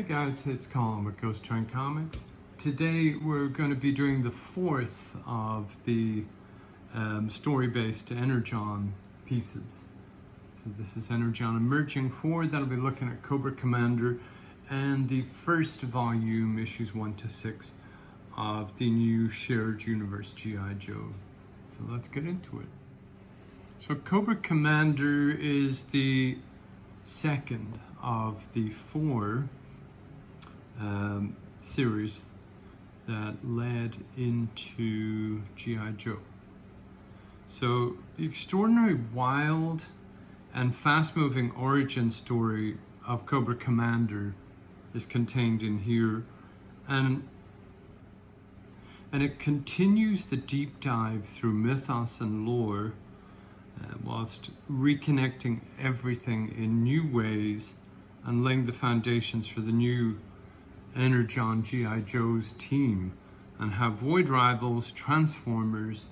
Hey guys, it's Colin with Ghost Train Comics. Today we're going to be doing the fourth of the story-based Energon pieces. So this is Energon Emerging 4. That'll be looking at Cobra Commander and the first volume, issues 1 to 6, of the new shared universe G.I. Joe. So let's get into it. So Cobra Commander is the second of the four series that led into G.I. Joe. So the extraordinary, wild, and fast-moving origin story of Cobra Commander is contained in here, and it continues the deep dive through mythos and lore, whilst reconnecting everything in new ways and laying the foundations for the new Energon G.I. Joe's team, and how Void Rivals, Transformers,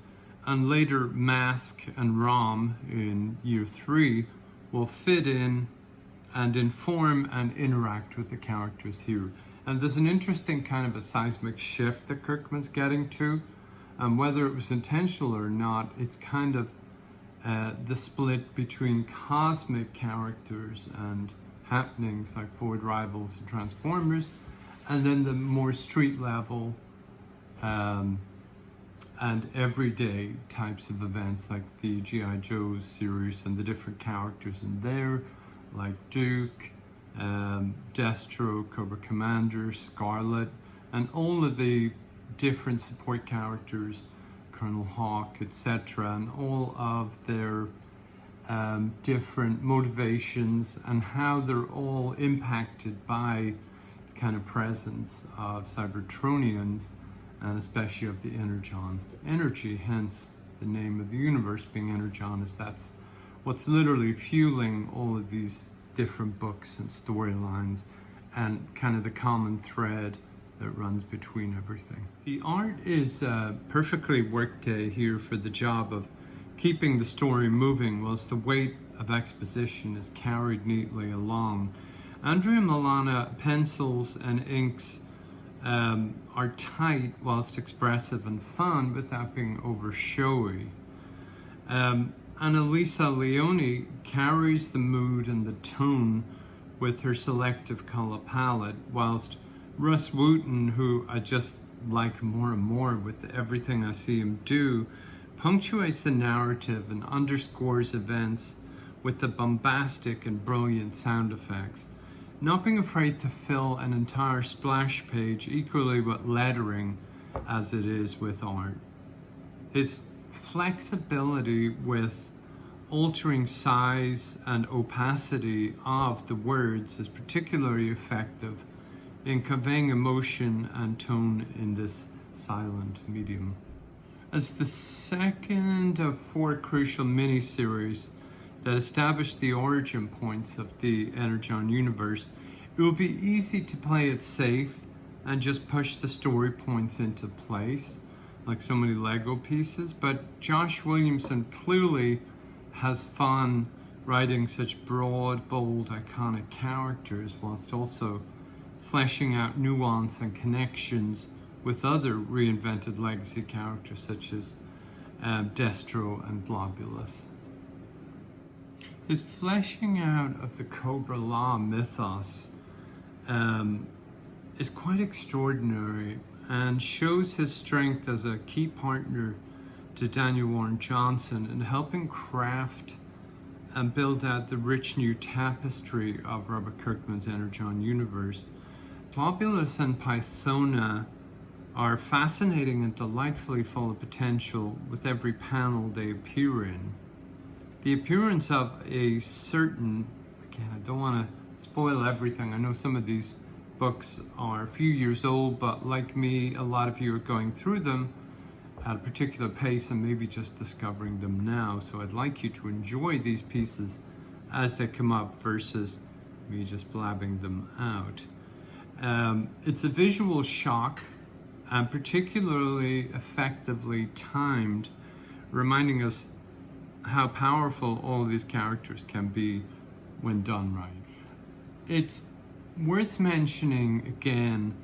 and later Mask and ROM in year 3 will fit in and inform and interact with the characters here. And there's an interesting kind of a seismic shift that Kirkman's getting to, and whether it was intentional or not, it's kind of the split between cosmic characters and happenings like Void Rivals and Transformers, and then the more street level and everyday types of events like the G.I. Joe series and the different characters in there, like Duke, Destro, Cobra Commander, Scarlett, and all of the different support characters, Colonel Hawk, etc., and all of their different motivations and how they're all impacted by the kind of presence of Cybertronians, and especially of the Energon energy, hence the name of the universe being Energon, as that's what's literally fueling all of these different books and storylines, and kind of the common thread that runs between everything. The art is perfectly worked here for the job of keeping the story moving whilst the weight of exposition is carried neatly along. Andrea Milana pencils and inks are tight whilst expressive and fun without being over showy. Annalisa Leoni carries the mood and the tone with her selective color palette, whilst Russ Wooten, who I just like more and more with everything I see him do, punctuates the narrative and underscores events with the bombastic and brilliant sound effects, not being afraid to fill an entire splash page equally with lettering as it is with art. His flexibility with altering size and opacity of the words is particularly effective in conveying emotion and tone in this silent medium. As the second of 4 crucial miniseries that establish the origin points of the Energon Universe, it will be easy to play it safe and just push the story points into place, like so many Lego pieces, but Josh Williamson clearly has fun writing such broad, bold, iconic characters, whilst also fleshing out nuance and connections with other reinvented legacy characters such as Destro and Globulus. His fleshing out of the Cobra-La mythos is quite extraordinary and shows his strength as a key partner to Daniel Warren Johnson in helping craft and build out the rich new tapestry of Robert Kirkman's Energon Universe. Globulus and Pythona are fascinating and delightfully full of potential with every panel they appear in. The appearance of a certain, again, I don't want to spoil everything, I know some of these books are a few years old, but like me, a lot of you are going through them at a particular pace and maybe just discovering them now. So I'd like you to enjoy these pieces as they come up versus me just blabbing them out. It's a visual shock and particularly effectively timed, reminding us how powerful all of these characters can be when done right. It's worth mentioning again,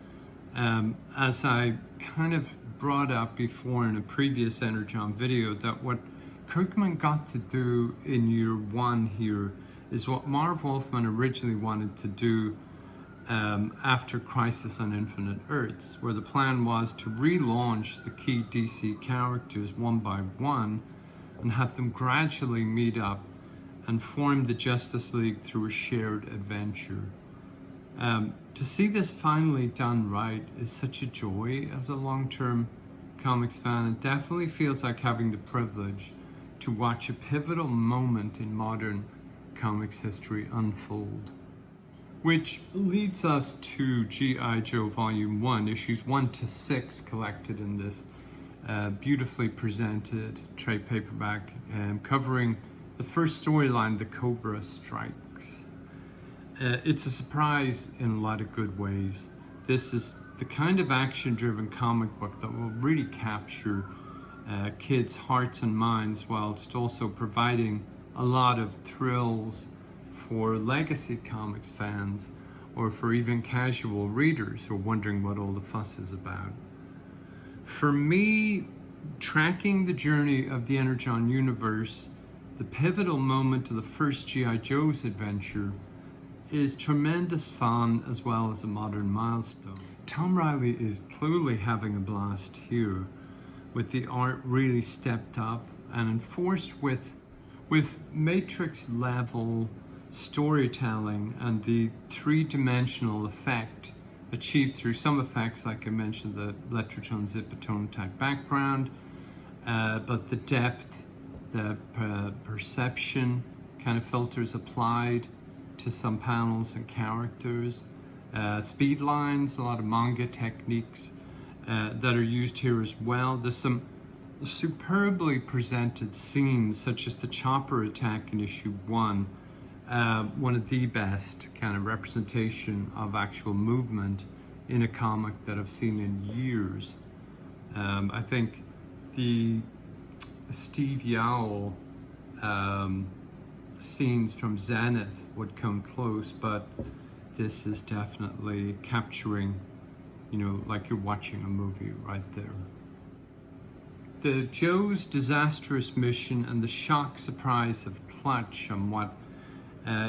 as I kind of brought up before in a previous Energon video, that what Kirkman got to do in year one here is what Marv Wolfman originally wanted to do after Crisis on Infinite Earths, where the plan was to relaunch the key DC characters one by one and have them gradually meet up and form the Justice League through a shared adventure. To see this finally done right is such a joy as a long-term comics fan. It definitely feels like having the privilege to watch a pivotal moment in modern comics history unfold. Which leads us to G.I. Joe Volume 1, issues 1 to 6, collected in this beautifully presented trade paperback, covering the first storyline, the Cobra Strikes. It's a surprise in a lot of good ways. This is the kind of action-driven comic book that will really capture kids' hearts and minds, whilst also providing a lot of thrills for legacy comics fans, or for even casual readers who are wondering what all the fuss is about. For me, tracking the journey of the Energon Universe, the pivotal moment of the first G.I. Joe's adventure, is tremendous fun as well as a modern milestone. Tom Riley is clearly having a blast here, with the art really stepped up and enforced with Matrix level storytelling and the three-dimensional effect achieved through some effects, like I mentioned, the Letrotone, Zipatone type background, but the depth, the perception kind of filters applied to some panels and characters, speed lines, a lot of manga techniques that are used here as well. There's some superbly presented scenes, such as the chopper attack in issue 1, one of the best kind of representation of actual movement in a comic that I've seen in years. I think the Steve Yowell scenes from Zenith would come close, but this is definitely capturing, you know, like you're watching a movie right there. The Joe's disastrous mission and the shock surprise of Clutch on what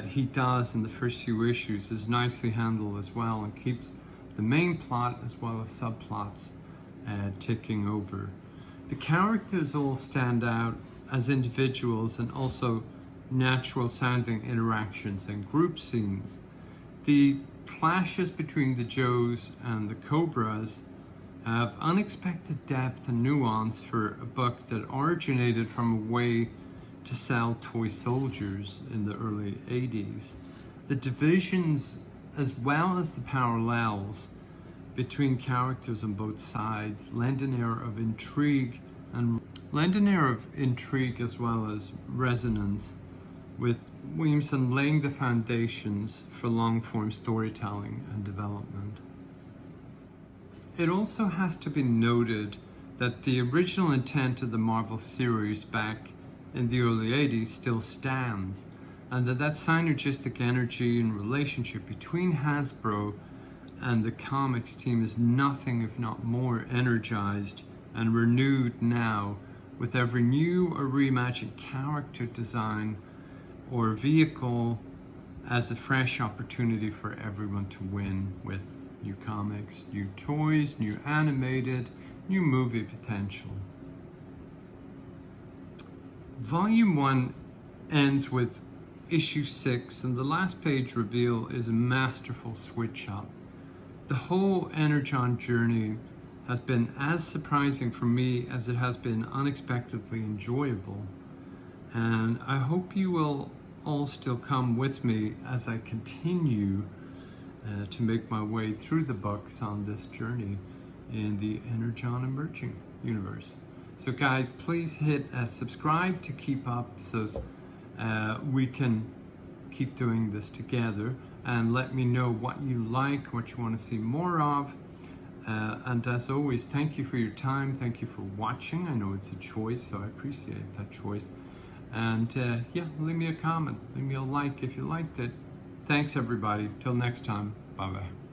he does in the first few issues is nicely handled as well, and keeps the main plot as well as subplots ticking over. The characters all stand out as individuals and also natural sounding interactions and group scenes. The clashes between the Joes and the Cobras have unexpected depth and nuance for a book that originated from a way to sell toy soldiers in the early 80s. The divisions as well as the parallels between characters on both sides lend an air of intrigue as well as resonance, with Williamson laying the foundations for long-form storytelling and development. It also has to be noted that the original intent of the Marvel series back in the early 80s still stands, and that synergistic energy and relationship between Hasbro and the comics team is nothing if not more energized and renewed now, with every new or reimagined character design or vehicle as a fresh opportunity for everyone to win, with new comics, new toys, new animated, new movie potential. Volume 1 ends with issue 6, and the last page reveal is a masterful switch up. The whole Energon journey has been as surprising for me as it has been unexpectedly enjoyable, and I hope you will all still come with me as I continue to make my way through the books on this journey in the Energon Emerging universe. So guys, please hit subscribe to keep up, so we can keep doing this together, and let me know what you like, what you want to see more of. And as always, thank you for your time. Thank you for watching. I know it's a choice, so I appreciate that choice. And yeah, leave me a comment, leave me a like if you liked it. Thanks everybody. Till next time. Bye-bye.